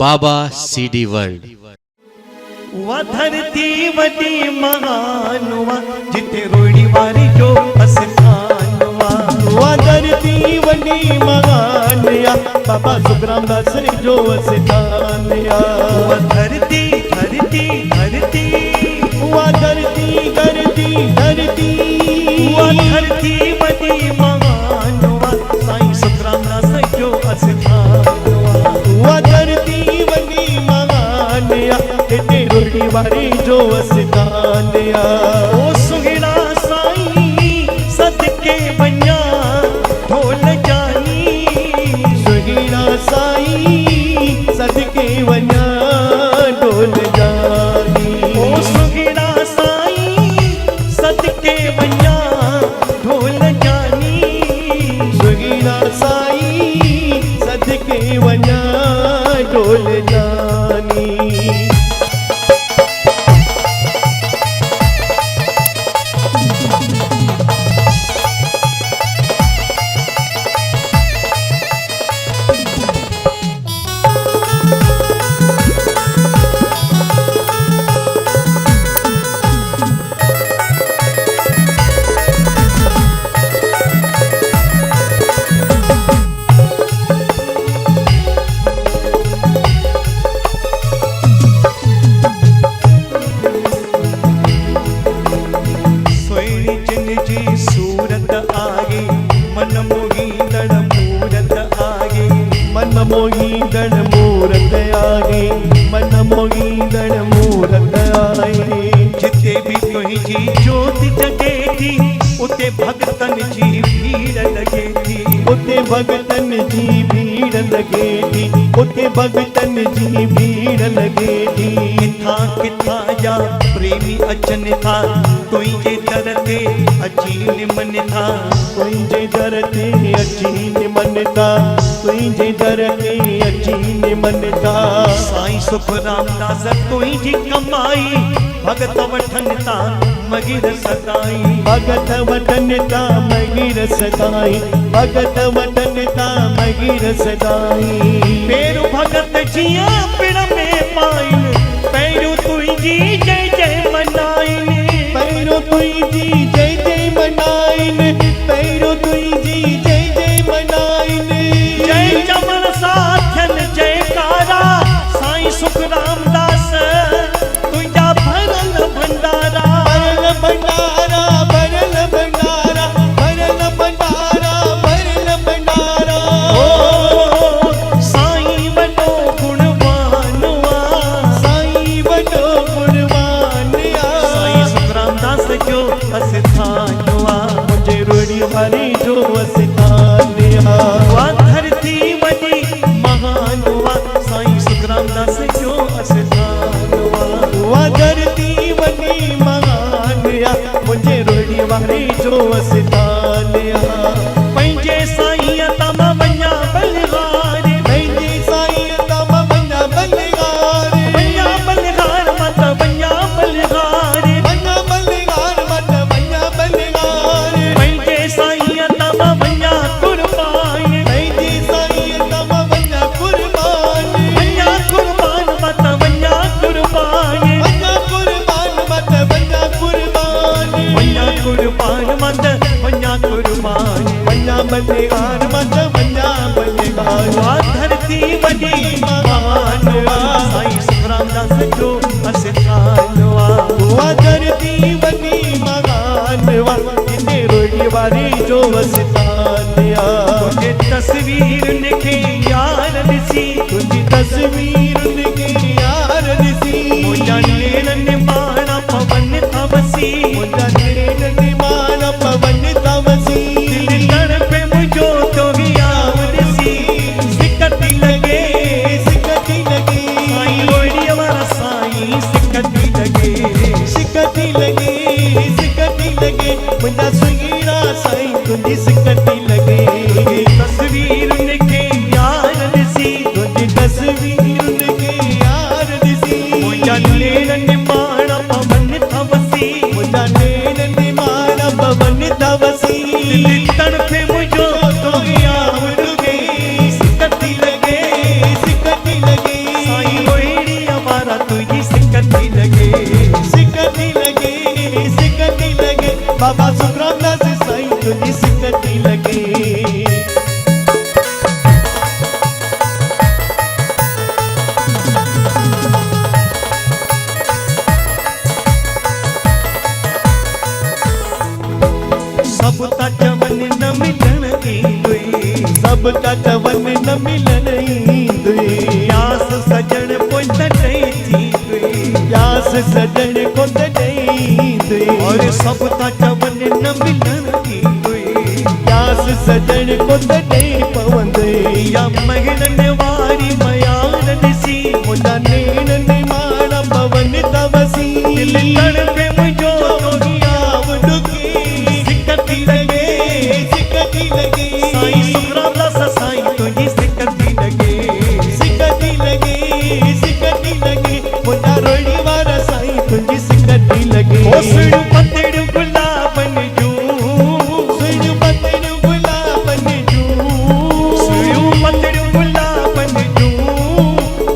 बाबा CD world. वा धरती वडी महान वा जिथे रोडी वारी जो अस्थान वा धरती वडी महान या बाबा सुखराम दास जो अस्थान वा धरती धरती धरती वा धरती धरती धरती वा धरती वडी महान वा साईं सुखराम दास जो अस्थान वा धरती वडी महान या रोटी वारी जो अस्थान ओ सुहिणा साईं सदके वञा ढोल जानी सुहिणा साईं सदके वञा ढोल जानी ओ सुहिणा साईं सदके वञा ढोल जानी सुहिणा साईं सदके वञा ढोल जानी। मोहींदड़ मूरत आए मन मोहींदड़ मूरत आए जिते भी तुझी ज्योति जगे थी उते भगतन जी भीड़ लगे थी उते भगतन जी भीड़ लगे थी उते भगतन जी भीड़ लगे थी किथा किथा जा प्रेमी अचन था तुझे दर ते अची मन था तुझे दर ते अची मन था तुझे दर ते अची मन था साईं सुखराम दास तुझी कमाई भगत वठन ता मगिर सदाई भगत वठन ता मगिर सदाई भगत वठन ता मगिर सदाई पेरु भगत जिया पिण में पाइन पैरू तुझी जय जय मनाइन पैरू तुझी जय जय मनाइन पैरू तुझी जय जय मनाइन जय चमन साथन जयकारा साईं सुखराम दास तुझा भरल भंडारा भरल भंडारा भरल भंडारा भरल भंडारा भरल भंडारा ओ साईं वॾो गुणवान साईं वॾो गुणवान साईं सुखराम दास जो अस्थान मुझे रोड़ी वारी जो अस्थान वा धरती वडी महान वा साईं सुखराम दास जो अस्थान वा धरती वडी महान या मुझे रोड़ी वारी जो अस्थान पंहिंजे साईं तम वञा बलिहार पंहिंजे साईं तम वञा बलिहार वञा बलिहार मत वञा बलिहार वञा बलिहार मत वञा बलिहार पंहिंजे साईं तम वञा कुर्बान पंहिंजे साईं तम वञा कुर्बान वञा कुर्बान मत वञा कुर्बान वञा कुर्बान मत वञा कुर्बान वञा कुर्बान मत वञा कुर्बान वञा बलिहार मत वञा बलिहार वा धरती वडी महान वा साईं सुखराम दास जो अस्थान वा धरती वडी महान वा जिते रोड़ी वारी जो अस्थान तुझे तस्वीर लिखे यार ॾिसी तुझी तस्वीर लिखे यार ॾिसी मुंहिंजा नेरन माणा पवन था वसी मुंहिंजा नेरन माणा पवन था वसी दिल तड़पे मुंहिंजो तो याव ॾिसी सिकती लगे साईं लोड़ी वारा साईं सिकती लगे मुंहिंजा सुहिणा साईं तुंहिंजी सिकती लगे तस्वीर लिखे यार ॾिसी तुंहिंजी तस्वीर सब का चवन न मिलन ईंदुई यास सजण को तॾहिं थींदुई यास सजण को तॾहिं ईंदुई और सब का चवन न मिलन ईंदुई यास सजण को तॾहिं पवंदुई या महननि वारी मयार ॾिसी मुंहिंजा नेणनि माण पवन तवसी दिल तड़पे मुंहिंजो तोहियाव ॾुकी सिकती लॻे साईं सुखराम दास साईं तुंहिंजी सिकती लॻे मुंहिंजा रोड़ी वारा साईं तुंहिंजी सिकती लॻे ओ सुहिणियूं पतड़ियूं गुलाबनि जूं सुहिणियूं पतड़ियूं गुलाबनि जूं सुहिणियूं पतड़ियूं गुलाबनि जूं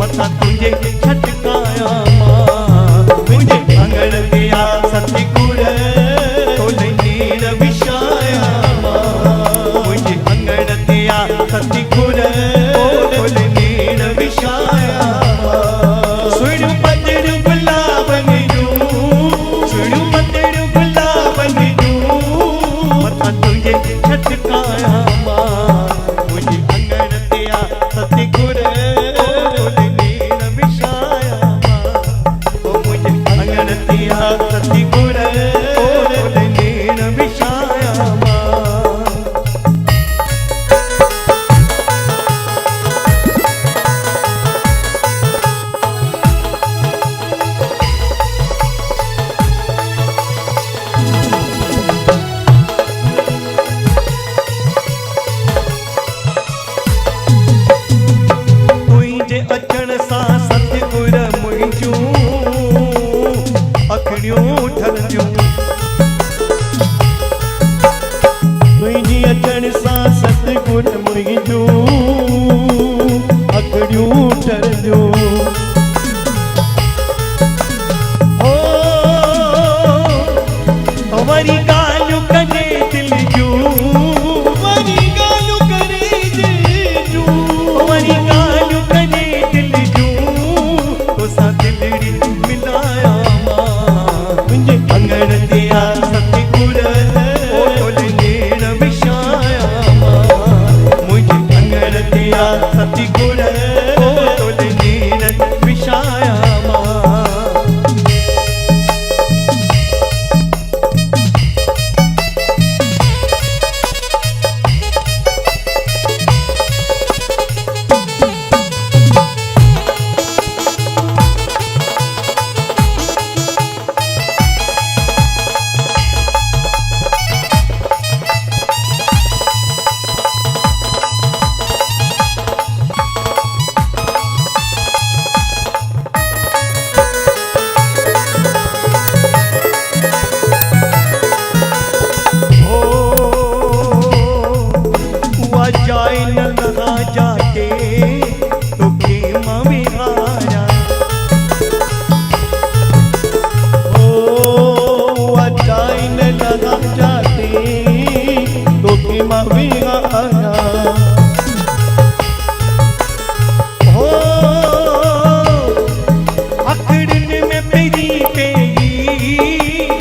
मथां तुंहिंजे छटकाया मां मुंहिंजे आंगण ते आ सतगुर तोले नीर विछाया मुंहिंजे आंगण ते आ सतगुर तोले नीर विछाया सुहिणियूं पतड़ियूं गुलाबनि जूं सुहिणियूं पतड़ियूं गुलाबनि जूं मथां तुंहिंजे छटकाया मां मुंहिंजे आंगण ते आ सतगुर तोले नीर विछाया मां मुंहिंजे आंगण ते आ सतगुर तोले नीर विछाया मां तुंहिंजे अचण सां सतगुर मुंहिंजूं अखियूं ठरंदियूं तुंहिंजी अचण सां सतगुर मुंहिंजूं अखियूं ठरंदियूं ओ वरी ॻाल्हियूं कॾे दिल जूं वरी ॻाल्हियूं करे दिल जूं वरी ॻाल्हियूं कॾे दिल जूं तोसां दिलड़ी मिलाया मां मुंहिंजे आंगण ते आ सतगुर तोले नीर विछाया मां मुंहिंजे आंगण ते आ सतगुर तोले नीर विछाया मां जाए न लगा जाके तो खेमा विहारा ओ जाए न लगा जाके तो खेमा विहारा हो अखड़न में पेरी पेगी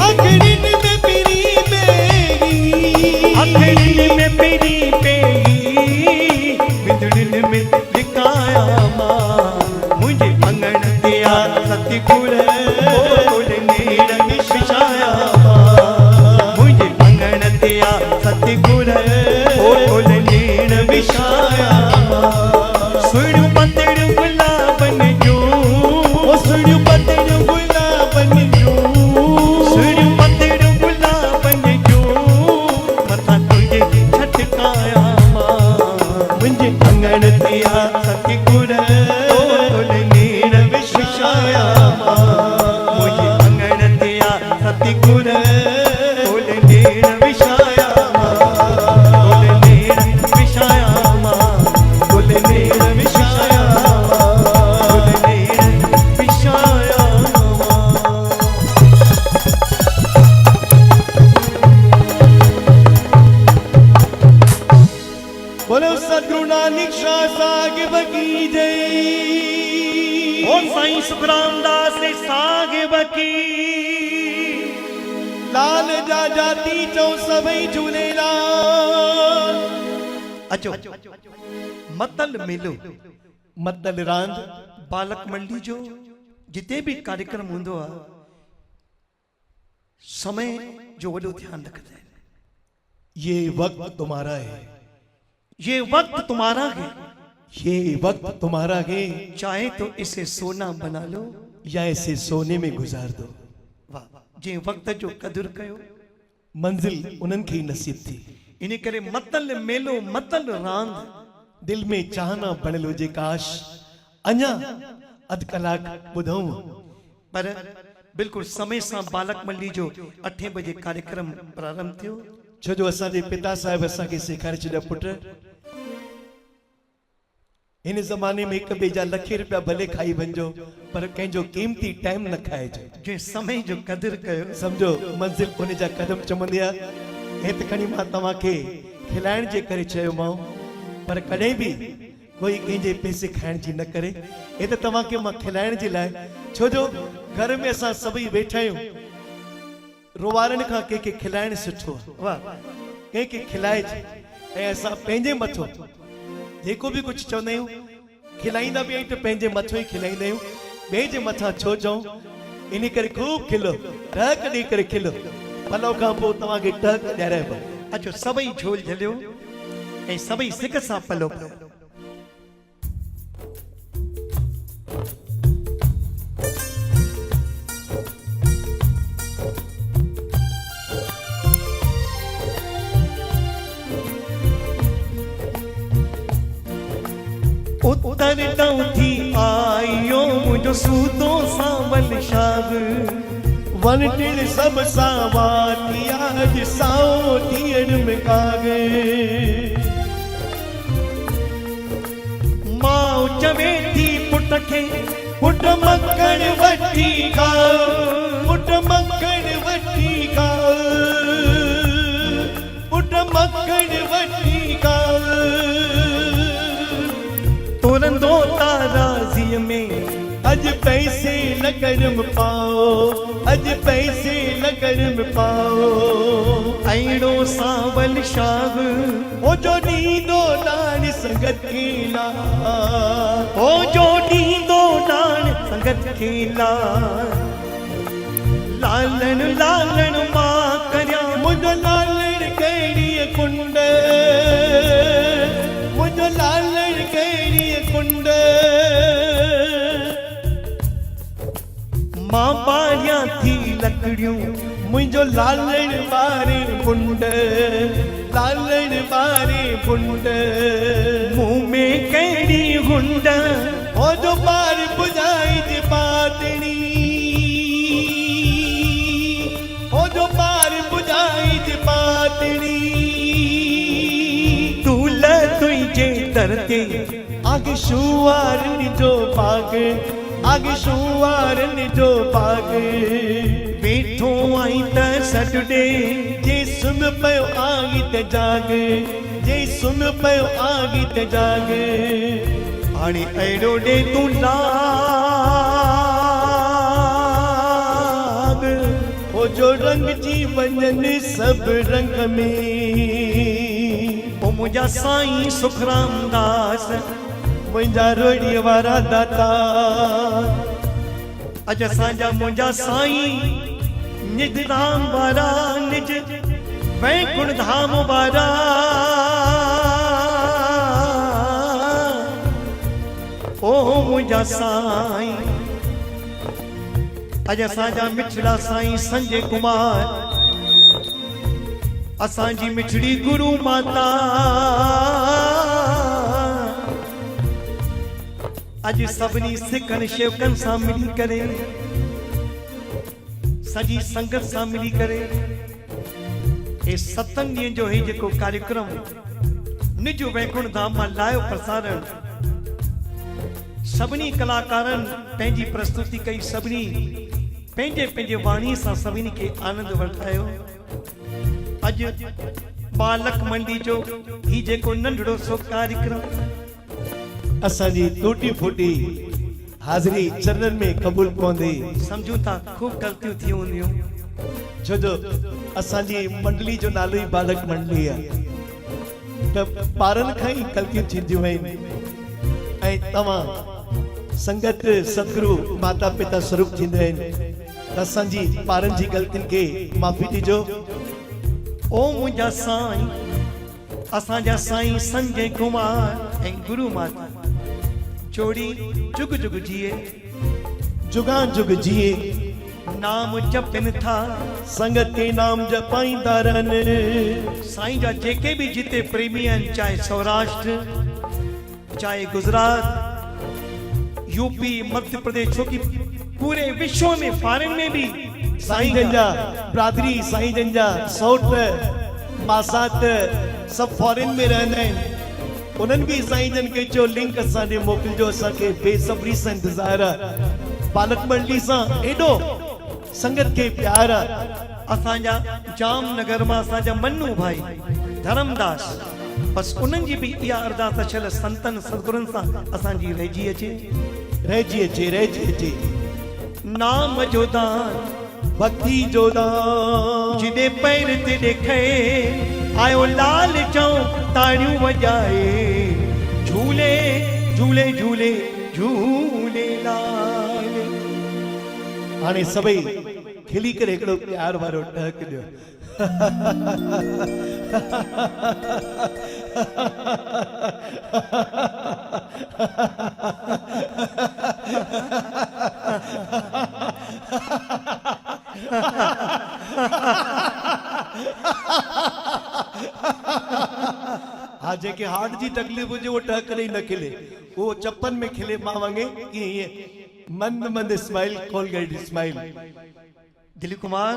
अखड़न में पेरी पेगी अखड़न में पेरी बिदड़न में लिकाया मां मुंहिंजे आंगण ते आ सतगुर तोले नीर विछाया मां मुंहिंजे आंगण ते आ सतगुर तोले नीर विछाया मां सुहिणियूं पतड़ियूं गुलाबनि जूं ओ सुहिणियूं पतड़ियूं गुलाबनि जूं सुहिणियूं पतड़ियूं गुलाबनि जूं मथां तुंहिंजे छटकाया मुंहिंजे आंगण ते आ सतगुर तोले नीर विछाया मां मुंहिंजे आंगण ते आ सतगुर तोले नीर विछाया मां तोले नीर विछाया मां तोले नीर विछाया मां तोले नीर विछाया मां बोलो सतगुरु नानक शाह साहिब की जय ओ साईं सुखराम दास साहिब की लाल जा जाती चो सभई झूलेलाल अचो मतल मेलो मतल रांद बालक मंडी जो जिते भी कार्यक्रम हूंदो आहे समय जो वॾो ध्यान रखंदा आहिनि। ये वक्त तुम्हारा है, ये वक्त तुम्हारा है, ये वक्त तुम्हारा है, चाहे तो इसे सोना बना लो या इसे सोने में गुजार दो। वाह, जे वक्त जो कदुर कयो मंजिल उन्हनि खे ई नसीब थी। इन करे मतल मेलो मतल रांद दिल में चाहना बणियल हुजे काश अञा अधु कलाक ॿुधूं। पर बिल्कुल समय सां बालक मंडी जो 8 बजे कार्यक्रम प्रारंभ थियो। छो जो असांजे पिता साहिब असांखे सेखारे छॾिया पुट हिन ज़माने में हिक ॿिए जा लखे रुपया भले खाई वञो पर कंहिंजो कीमती टाइम न खाइजो। जे समय जो कदुर कयो समझो मंजिल उन जा कदम चुमंदी आहे। हे त खणी मां तव्हांखे खिलाइण जे करे चयोमांव पर कॾहिं बि कोई कंहिंजे पैसे खाइण जी न करे। हे त तव्हांखे मां खिलाइण जे लाइ, छो जो घर में असां सभई वेठा आहियूं, रोवारनि खां कंहिंखे खिलाइण सुठो आहे। वाह, कंहिंखे खिलाइजे ऐं असां पंहिंजे मथो जेको बि कुझु चवंदा आहियूं खिलाईंदा बि आहियूं त पंहिंजे मथो ई खिलाईंदा आहियूं, ॿिए जे मथां छो चऊं। इन करे खूब खिलो, टहक ॾेई करे खिलो, पलो खां पोइ तव्हांखे टहक ॾियाराइबो। अचो सभई झोल झलियो ऐं सभई सिक सां पलो पियो। उतर दऊं थी आयो मुझो सूदो सावल शाग वन टिण सब सावा थी आज साओ थियण में कागे। मां चवे थी पुट खे पुट मक्खण वठी खाओ, पुट मक्खण वठी खाओ, पुट मक्खण वठी खाओ। तुरंदो ताराज़ीअ में अज पैसे न करम पाओ, अज पैसे न करम पाओ। अहिड़ो सावल शाग ओ जो ॾींदो दान संगत खेला, ओ जो ॾींदो दान संगत खेला। लालण लालण मां करिया मुंहिंजो लालण कहिड़ी कुंड, मुंहिंजो लालण कहिड़ी कुंड। मां ॿारियां थी लकड़ियूं मुंहिंजो लालण ॿारे बुंड, लालण ॿारे बुंड। मुंह में कहिड़ी हुंड ओ जो ॿार बुझाई जी बातणी, ओ जो ॿार बुझाई जी बातणी। तूल तुंहिंजे दर ते आगे शुआरनि जो बाग, आगे शुआरनि जो बाग। वेठो आई त सॾे जे सुन पियो आगी त जाग, जे सुन पियो आगी त जाग। हाणे अहिड़ो ॾे तूं लाग ओ जो रंग जी वञनि सभु रंग में। ओ मुंहिंजा साईं सुखराम दास मुंहिंजा रोड़ीअ वारा दाता, अॼु असांजा मुंहिंजा साईं निज धाम वारा, निज वैकुंठ धाम वारा। ओ मुंहिंजा साईं अॼु असांजा मिठड़ा साईं संजय कुमार, असांजी मिठड़ी गुरु माता। अॼु सभिनी सिखनि शेवकनि सां मिली करे, सॼी संगत सां मिली करे हे 7 ॾींहंनि जो ही जेको कार्यक्रम निज वैकुंठ धाम मां लाइव प्रसारण सभिनी कलाकारनि पंहिंजी प्रस्तुति कई, सभिनी पंहिंजे पंहिंजे वाणी सां सभिनी खे आनंद वठायो। अॼु बालक मंडी जो ही जेको नंढड़ो सो कार्यक्रम असांजी टूटी फूटी हाज़िरी चरणनि में क़बूल पवंदी। समझूं था खूब ग़लतियूं थी हूंदियूं, छो जो असांजी मंडली जो नालो ई बालक मंडली आहे। त ॿारनि खां ई ग़लतियूं थींदियूं आहिनि ऐं तव्हां संगत सतगुरु माता पिता स्वरूप थींदा आहिनि त असांजी ॿारनि जी ग़लतियुनि खे माफ़ी ॾिजो। ओ मुंहिंजा साईं असांजा साईं संजय कुमार ऐं गुरु माता जोड़ी जुग जुग जिए जुगां जुग जिए नाम जपनि था संगत के नाम जपाईंदा रहनि। साईं जा जेके भी जिते प्रेमी आहिनि चाहे सौराष्ट्र चाहे गुजरात यूपी मध्य प्रदेश छोकी पूरे विश्व में फॉरेन में भी साईं जन जा बिरादरी साईं जन जा सौट मासात सब फॉरेन में रहंदा आहिनि। उन्हनि भी साईं जन खे चयो लिंक असांखे मोकिलिजो, असांखे बेसब्री सां इंतज़ार आहे। पालक मंडली सां एॾो संगत के प्यार आहे। असांजा जामनगर मां असांजा मन्नू भाई धर्मदास बस उन्हनि जी भी इहा अरदास थियल संतन सतगुरनि सां असांजी रहिजी अचे रहिजी अचे नाम जो दान भक्ति जो दान जिदे पैर ते ॾेखे आयो लाल चऊं ताड़ियूं वॼाए झूले झूले झूले झूले लाल। हाणे सभई खिली करे हिकिड़ो प्यार वारो टहक ॾियो। हाँ जेके हार्ट जी तकलीफ़ हुजे वो टहक करे ही न खिले, वो चप्पन में खिले मां वांगे कि ये मंद मंद smile Colgate smile. Dilip Kumar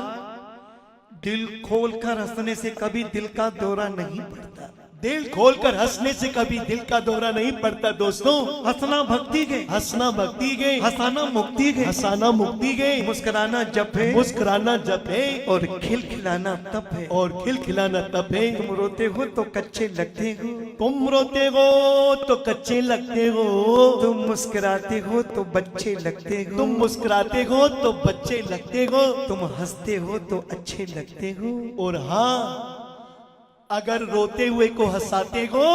दिल खोलकर हंसने से कभी दिल का दौरा नहीं पड़ता। दिल खोलकर हंसने से कभी दिल का दौरा नहीं पड़ता दोस्तों। हंसना भक्ति के हंसना भक्ति के हंसाना मुक्ति के हंसाना मुक्ति के मुस्कुराना जप है मुस्कुराना जप है और खिलखिलाना तप है। और खिलखिलाना तप है। तुम रोते हो तो कच्चे लगते हो, तुम रोते हो तो कच्चे लगते हो, तुम मुस्कुराते हो तो बच्चे लगते हो, तुम मुस्कुराते हो तो बच्चे लगते हो, तुम हंसते हो तो अच्छे लगते हो। और हाँ अगर रोते हुए को हंसाते हो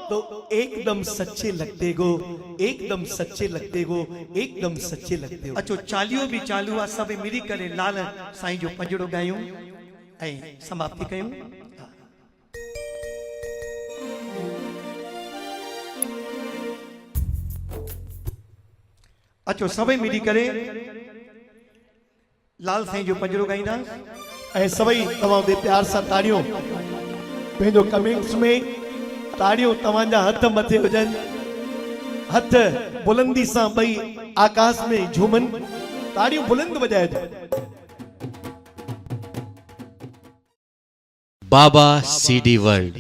तो एकदम सच्चे लगते हो, एकदम सच्चे लगते हो, एकदम सच्चे लगते हो। अचो चालियो भी चालू आहे, सब मिली करे लाल साईं जो पंजड़ो गायूं ऐं समाप्ति कयूं। अचो सभई मिली करे लाल साईं जो पंजड़ो गाईंदा ऐं सभई तव्हां बे प्यार सां ताड़ियूं पंहिंजो कमेंट्स में ताड़ियूं तव्हांजा हथ मथे हुजनि, हथ बुलंदी सां ॿई आकाश में झूमनि, ताड़ियूं बुलंद वॼाइजो। बाबा CD वर्ल्ड।